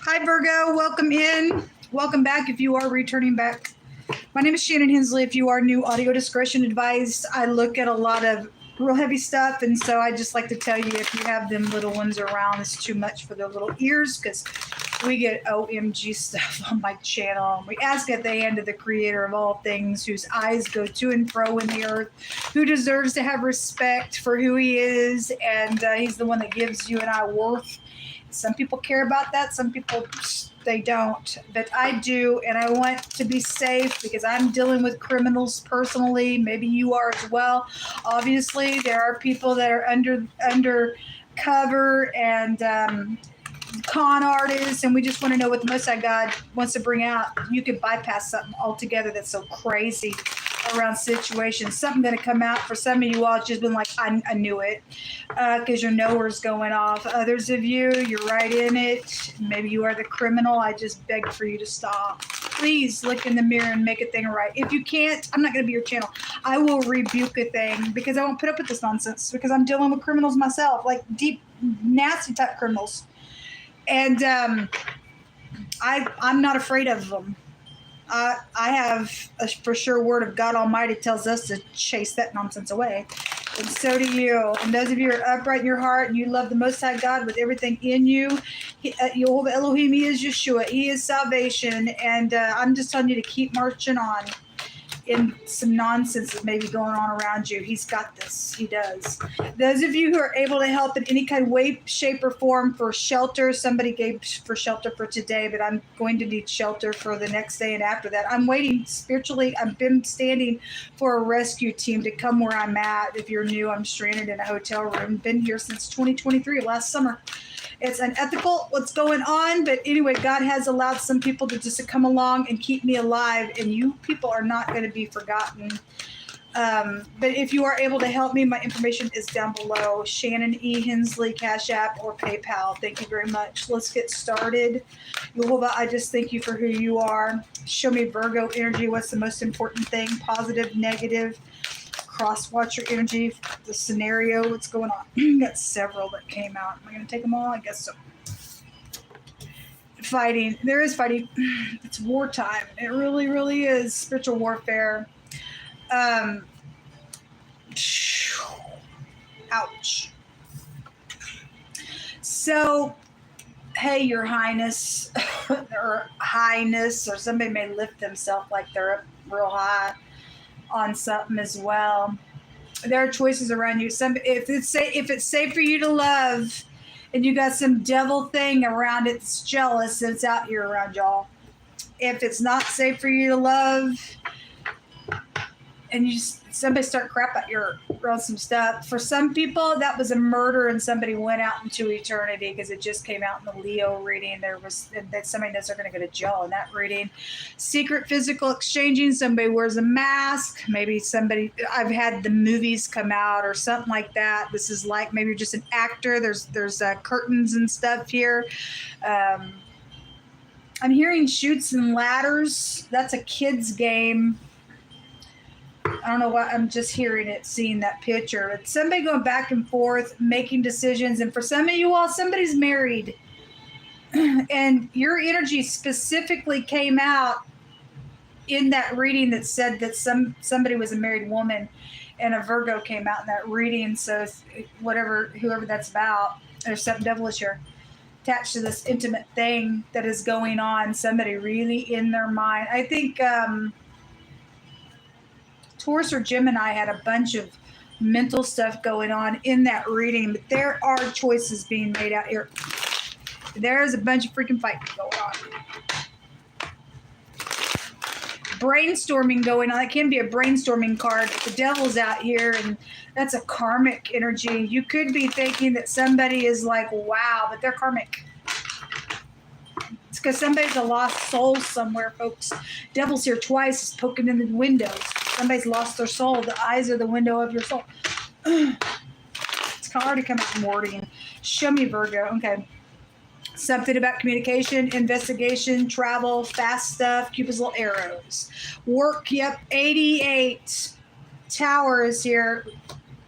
Hi, Virgo. Welcome in. Welcome back if you are returning back. My name is Shannon Hensley. If you are new, audio discretion advised. I look at a lot of real heavy stuff, and so I just like to tell you if you have them little ones around, it's too much for their little ears because we get OMG stuff on my channel. We ask at the hand of the creator of all things, whose eyes go to and fro in the earth, who deserves to have respect for who he is, and he's the one that gives you and I worth. Some people care about that. Some people, they don't. But I do, and I want to be safe because I'm dealing with criminals personally. Maybe you are as well. Obviously, there are people that are undercover and con artists, and we just want to know what the Most High God wants to bring out. You could bypass something altogether that's so crazy around situations. Something going to come out for some of you all. It's just been like, I knew it, because your knower's going off. Others of you, you're right in it. Maybe you are the criminal. I just beg for you to stop. Please look in the mirror and make a thing right. If you can't, I'm not going to be your channel. I will rebuke a thing because I won't put up with this nonsense because I'm dealing with criminals myself, like deep, nasty type criminals. And I'm not afraid of them. I have a for sure word of God Almighty tells us to chase that nonsense away. And so do you. And those of you who are upright in your heart and you love the Most High God with everything in you, Jehovah Elohim, He is Yeshua. He is salvation. And I'm just telling you to keep marching on in some nonsense that may be going on around you. He's got this. He does. Those of you who are able to help in any kind of way, shape, or form for shelter, somebody gave for shelter for today, but I'm going to need shelter for the next day and after that. I'm waiting spiritually. I've been standing for a rescue team to come where I'm at. If you're new, I'm stranded in a hotel room. Been here since 2023, last summer. It's unethical what's going on, but anyway, God has allowed some people to just come along and keep me alive, and you people are not going to be forgotten. But if you are able to help me, my information is down below. ShannonEHensley, Cash App, or PayPal. Thank you very much. Let's get started. Yehovah, I just thank you for who you are. Show me Virgo energy. What's the most important thing? Positive, negative, cross-watcher energy, the scenario, what's going on. Got several that came out. Am I going to take them all? I guess so. Fighting. There is fighting. It's wartime. It really, really is spiritual warfare. Ouch. So, hey, Your Highness, or Highness, or somebody may lift themselves like they're up real high on something as well. There are choices around you. If it's safe for you to love, and you got some devil thing around it that's jealous, it's out here around y'all. If it's not safe for you to love, and somebody start crap at your around some stuff. For some people, that was a murder, and somebody went out into eternity because it just came out in the Leo reading. There was that somebody knows they're going to go to jail in that reading. Secret physical exchanging. Somebody wears a mask. Maybe somebody. I've had the movies come out or something like that. This is like maybe you're just an actor. There's curtains and stuff here. I'm hearing chutes and ladders. That's a kid's game. I don't know what, I'm just hearing it, seeing that picture. It's somebody going back and forth, making decisions. And for some of you all, somebody's married. And your energy specifically came out in that reading that said that somebody was a married woman, and a Virgo came out in that reading. So whoever that's about, there's something devilish here attached to this intimate thing that is going on. Somebody really in their mind. I think Taurus or Gemini had a bunch of mental stuff going on in that reading, but there are choices being made out here. There's a bunch of freaking fighting going on. Brainstorming going on. It can be a brainstorming card. The devil's out here, and that's a karmic energy. You could be thinking that somebody is like, wow, but they're karmic. It's because somebody's a lost soul somewhere, folks. Devil's here twice. Is poking in the windows. Somebody's lost their soul. The eyes are the window of your soul. It's already come out in wording. Show me Virgo. Okay. Something about communication, investigation, travel, fast stuff, Cupid's little arrows. Work, yep, 88. Tower is here.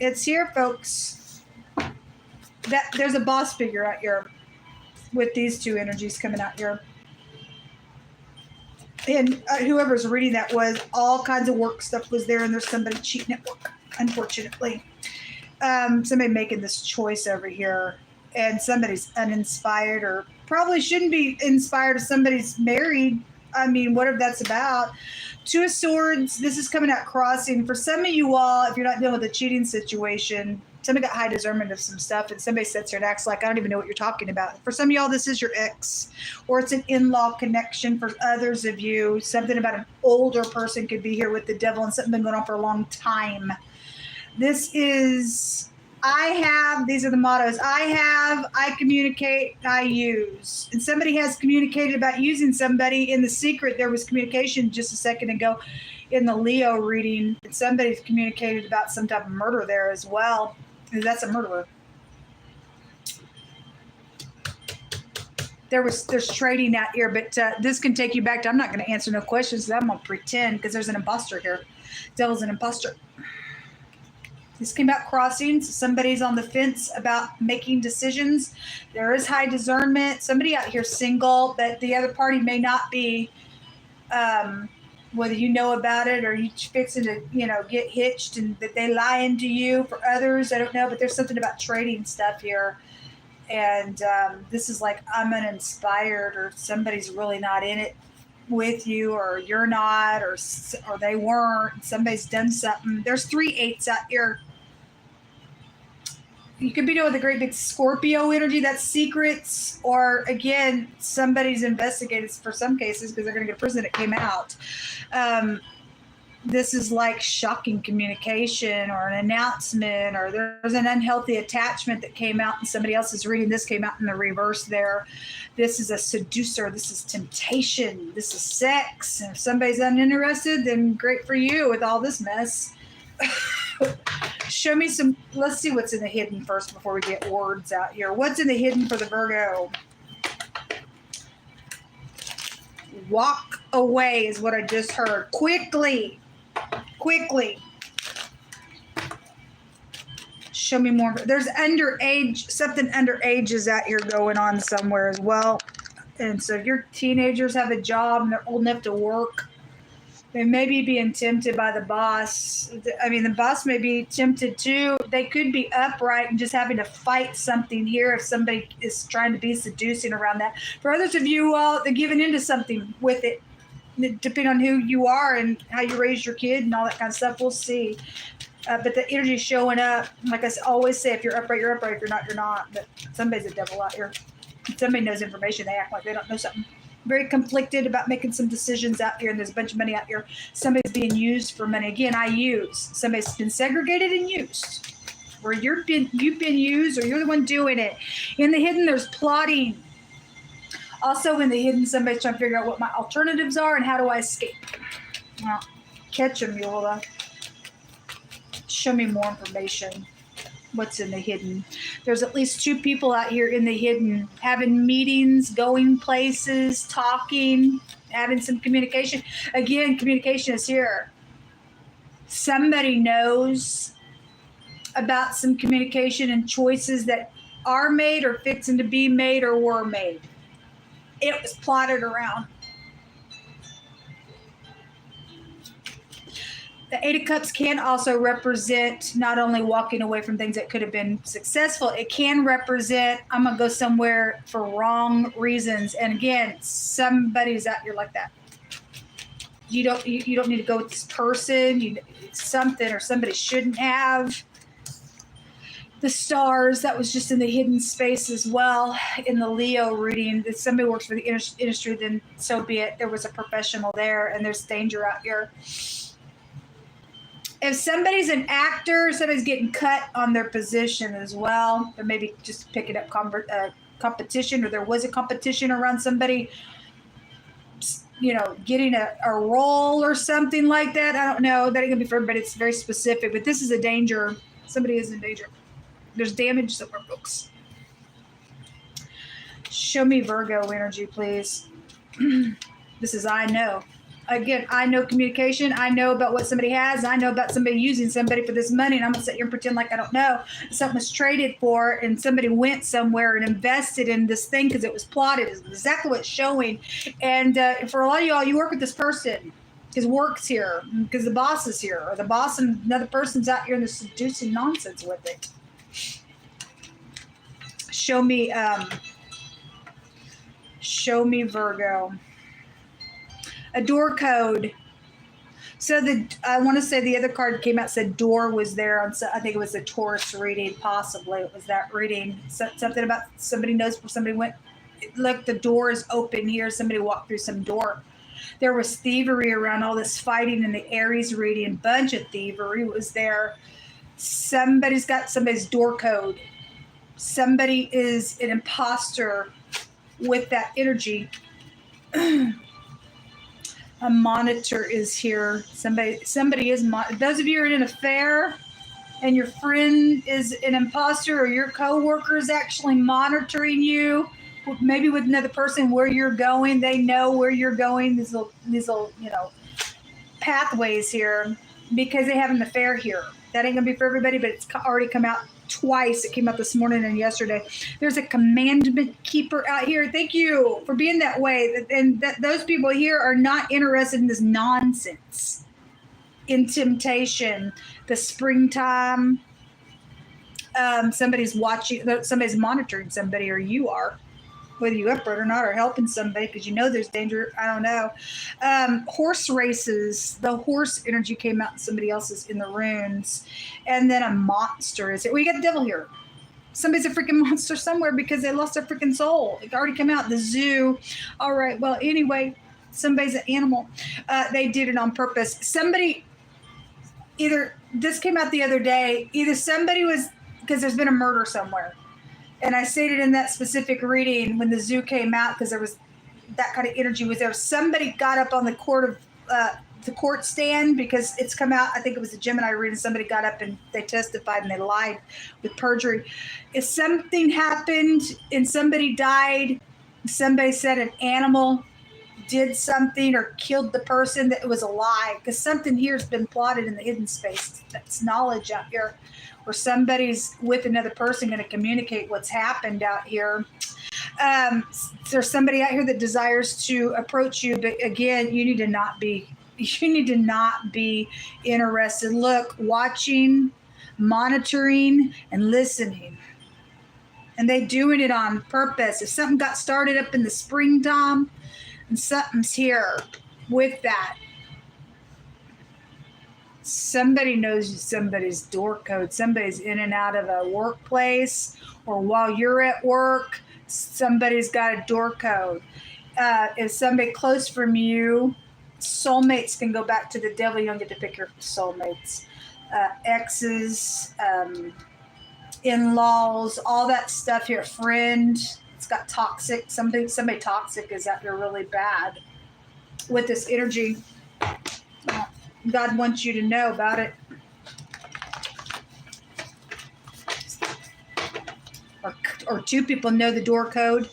It's here, folks. There's a boss figure out here. with these two energies coming out here. And whoever's reading that was all kinds of work stuff was there, and there's somebody cheating at work, unfortunately. Somebody making this choice over here, and somebody's uninspired or probably shouldn't be inspired if somebody's married. I mean, whatever that's about. Two of Swords, this is coming out crossing. For some of you all, if you're not dealing with a cheating situation, somebody got high discernment of some stuff, and somebody sits there and acts like, I don't even know what you're talking about. For some of y'all, this is your ex, or it's an in-law connection. For others of you, something about an older person could be here with the devil, and something been going on for a long time. This is... these are the mottos. I communicate, I use. And somebody has communicated about using somebody. In the secret, there was communication just a second ago in the Leo reading. And somebody's communicated about some type of murder there as well. That's a murderer. There's trading out here, but this can take you back to, I'm not going to answer no questions. I'm going to pretend, because there's an imposter here. Devil's an imposter. This came out crossing, so somebody's on the fence about making decisions. There is high discernment. Somebody out here single, but the other party may not be, whether you know about it or you fixing to, get hitched, and that they lying to you. For others, I don't know, but there's something about trading stuff here. And this is like, I'm uninspired, or somebody's really not in it with you, or you're not, or they weren't. Somebody's done something. There's 3 8s out here. You could be dealing with a great big Scorpio energy. That's secrets, or again, somebody's investigated for some cases because they're going to go to prison. It came out. This is like shocking communication, or an announcement, or there's an unhealthy attachment that came out, and somebody else is reading. This came out in the reverse there. This is a seducer. This is temptation. This is sex. And if somebody's uninterested, then great for you with all this mess. Show me some. Let's see what's in the hidden first before we get words out here. What's in the hidden for the Virgo? Walk away is what I just heard. Quickly. Show me more. There's underage, something underage is out here going on somewhere as well. And so if your teenagers have a job and they're old enough to work, they may be being tempted by the boss. I mean, the boss may be tempted too. They could be upright and just having to fight something here if somebody is trying to be seducing around that. For others of you, they're giving into something with it, depending on who you are and how you raised your kid and all that kind of stuff. We'll see. But the energy is showing up. Like I always say, if you're upright, you're upright. If you're not, you're not. But somebody's a devil out here. If somebody knows information, they act like they don't know something. Very conflicted about making some decisions out here, and there's a bunch of money out here. Somebody's being used for money. Again, I use. Somebody's been segregated and used. Where you've been used, or you're the one doing it. In the hidden, there's plotting. Also in the hidden, somebody's trying to figure out what my alternatives are and how do I escape. Well, catch them, Yola. Show me more information. What's in the hidden? There's at least 2 people out here in the hidden having meetings, going places, talking, having some communication. Again, communication is here. Somebody knows about some communication and choices that are made or fixing to be made or were made. It was plotted around. The 8 of Cups can also represent not only walking away from things that could have been successful, it can represent, I'm going to go somewhere for wrong reasons. And again, somebody's out here like that. You don't need to go with this person. Something or somebody shouldn't have. The stars, that was just in the hidden space as well. In the Leo reading, if somebody works for the industry, then so be it. There was a professional there, and there's danger out here. If somebody's an actor, somebody's getting cut on their position as well. Or maybe just picking up competition, or there was a competition around somebody, getting a role or something like that. I don't know. That ain't going to be for everybody. It's very specific. But this is a danger. Somebody is in danger. There's damage somewhere, folks. Show me Virgo energy, please. This is I know. Again, I know communication. I know about what somebody has. I know about somebody using somebody for this money, and I'm gonna sit here and pretend like I don't know. Something was traded for, and somebody went somewhere and invested in this thing because it was plotted. It's exactly what's showing. And for a lot of y'all, you work with this person because work's here, because the boss is here, or the boss and another person's out here and they're seducing nonsense with it. Show me Virgo. A door code. So I want to say the other card came out, said door was there on. I think it was a Taurus reading, possibly it was that reading. Something about somebody knows where somebody went. Look, the door is open here. Somebody walked through some door. There was thievery around all this fighting in the Aries reading. Bunch of thievery was there. Somebody's got somebody's door code. Somebody is an imposter with that energy. A monitor is here. Somebody is those of you who are in an affair and your friend is an imposter, or your coworker is actually monitoring you, maybe with another person, where you're going. They know where you're going. These little pathways here, because they have an affair here. That ain't gonna be for everybody, but it's already come out twice. It came out this morning and yesterday. There's a commandment keeper out here. Thank you for being that way. And those people here are not interested in this nonsense. In temptation, the springtime. Somebody's watching. Somebody's monitoring somebody, or you are. Whether you upright or not, or helping somebody because you know there's danger. I don't know. Horse races. The horse energy came out. And somebody else is in the runes. And then a monster is it. We got the devil here. Somebody's a freaking monster somewhere because they lost their freaking soul. It already came out. The zoo. All right. Well, anyway, somebody's an animal. They did it on purpose. Somebody, either, this came out the other day, either somebody was, because there's been a murder somewhere. And I stated in that specific reading when the zoo came out, because there was that kind of energy was there. Somebody got up on the court stand because it's come out. I think it was a Gemini reading. Somebody got up and they testified and they lied with perjury. If something happened and somebody died, somebody said an animal did something or killed the person, that it was a lie, because something here has been plotted in the hidden space. That's knowledge out here. Or somebody's with another person going to communicate what's happened out here. There's somebody out here that desires to approach you, but again, you need to not be interested. Look, watching, monitoring, and listening. And they doing it on purpose. If something got started up in the springtime, and something's here with that. Somebody knows somebody's door code. Somebody's in and out of a workplace, or while you're at work, somebody's got a door code. If somebody close from you, soulmates can go back to the devil. You don't get to pick your soulmates. Exes, in-laws, all that stuff here. Friend, it's got toxic. Somebody toxic is out here really bad with this energy. God wants you to know about it. Or two people know the door code.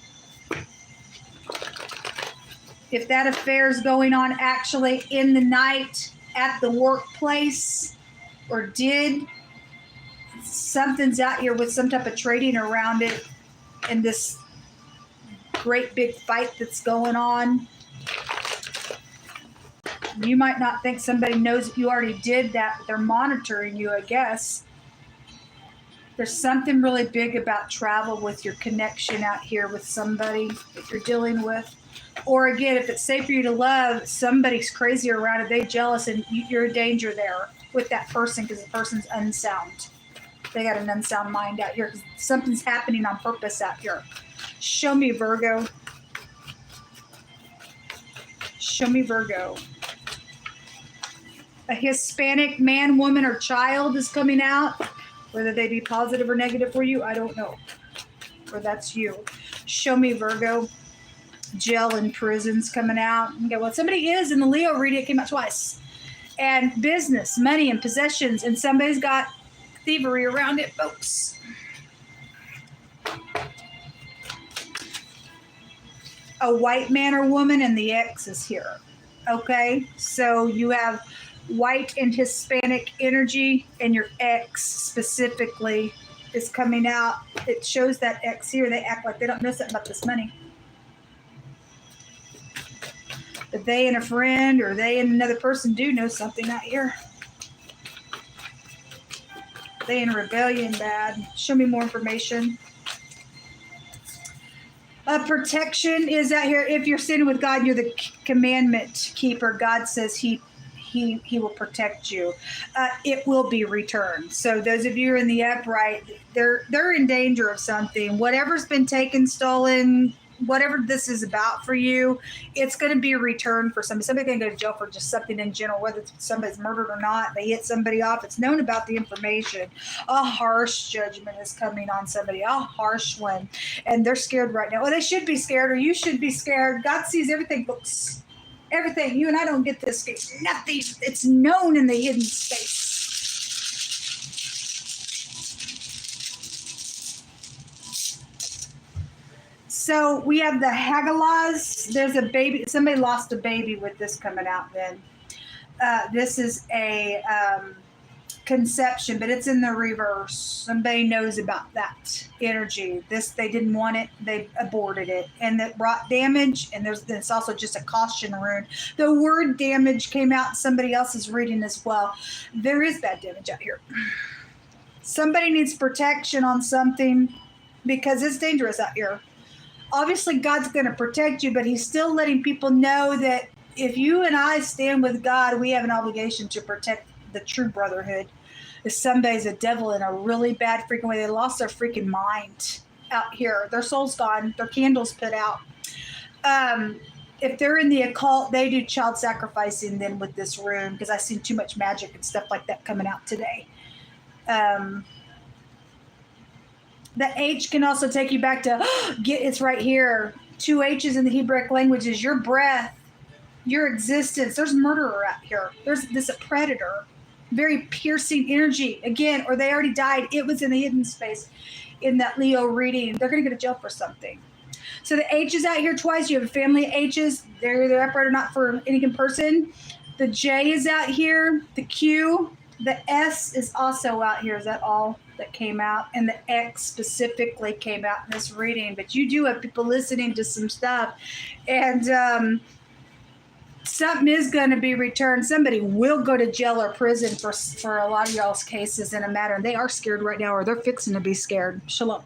If that affair is going on actually in the night at the workplace, or did, something's out here with some type of trading around it, and this great big fight that's going on. You might not think somebody knows that you already did that, but they're monitoring you, I guess. There's something really big about travel with your connection out here with somebody that you're dealing with. Or again, if it's safe for you to love, somebody's crazy around it, they're jealous, and you're a danger there with that person because the person's unsound. They got an unsound mind out here because something's happening on purpose out here. Show me Virgo. Show me Virgo. A Hispanic man, woman, or child is coming out. Whether they be positive or negative for you, I don't know. Or that's you. Show me Virgo. Jail and prisons coming out. Okay, well, somebody is in the Leo reading. It came out twice. And business, money, and possessions. And somebody's got thievery around it, folks. A white man or woman, and the X is here. Okay, so you have white and Hispanic energy, and your ex specifically is coming out. It shows that ex here. They act like they don't know something about this money. But they and a friend or they and another person do know something out here. They in rebellion bad. Show me more information. Protection is out here. If you're standing with God, you're the commandment keeper. God says he will protect you. It will be returned. So those of you who are in the upright, they're in danger of something. Whatever's been taken, stolen, whatever this is about for you, it's going to be returned for somebody. Somebody's going to go to jail for just something in general, whether it's somebody's murdered or not. They hit somebody off. It's known about the information. A harsh judgment is coming on somebody, a harsh one. And they're scared right now. Well, they should be scared, or you should be scared. God sees everything, folks. Everything. You and I don't get this. Nothing. It's known in the hidden space. So we have the Hagalaz. There's a baby. Somebody lost a baby with this coming out then. This is a conception, but it's in the reverse. Somebody knows about that energy. They didn't want it. They aborted it. And that brought damage. And there's also just a caution rune. The word damage came out in somebody else's reading as well. There is bad damage out here. Somebody needs protection on something because it's dangerous out here. Obviously, God's going to protect you, but he's still letting people know that if you and I stand with God, we have an obligation to protect the true brotherhood. If somebody's a devil in a really bad freaking way, they lost their freaking mind out here. Their soul's gone. Their candle's put out. If they're in the occult, they do child sacrificing then with this rune because I've seen too much magic and stuff like that coming out today. The H can also take you back to, it's right here. 2 H's in the Hebraic language is your breath, your existence. There's murderer out here. There's this a predator. Very piercing energy. Again, or they already died. It was in the hidden space in that Leo reading. They're going to go to jail for something. So the H is out here twice. You have a family H's. They're either upright or not for any given person. The J is out here. The Q. The S is also out here. Is that all that came out? And the X specifically came out in this reading. But you do have people listening to some stuff. And something is going to be returned. Somebody will go to jail or prison for a lot of y'all's cases in a matter. And they are scared right now, or they're fixing to be scared. Shalom.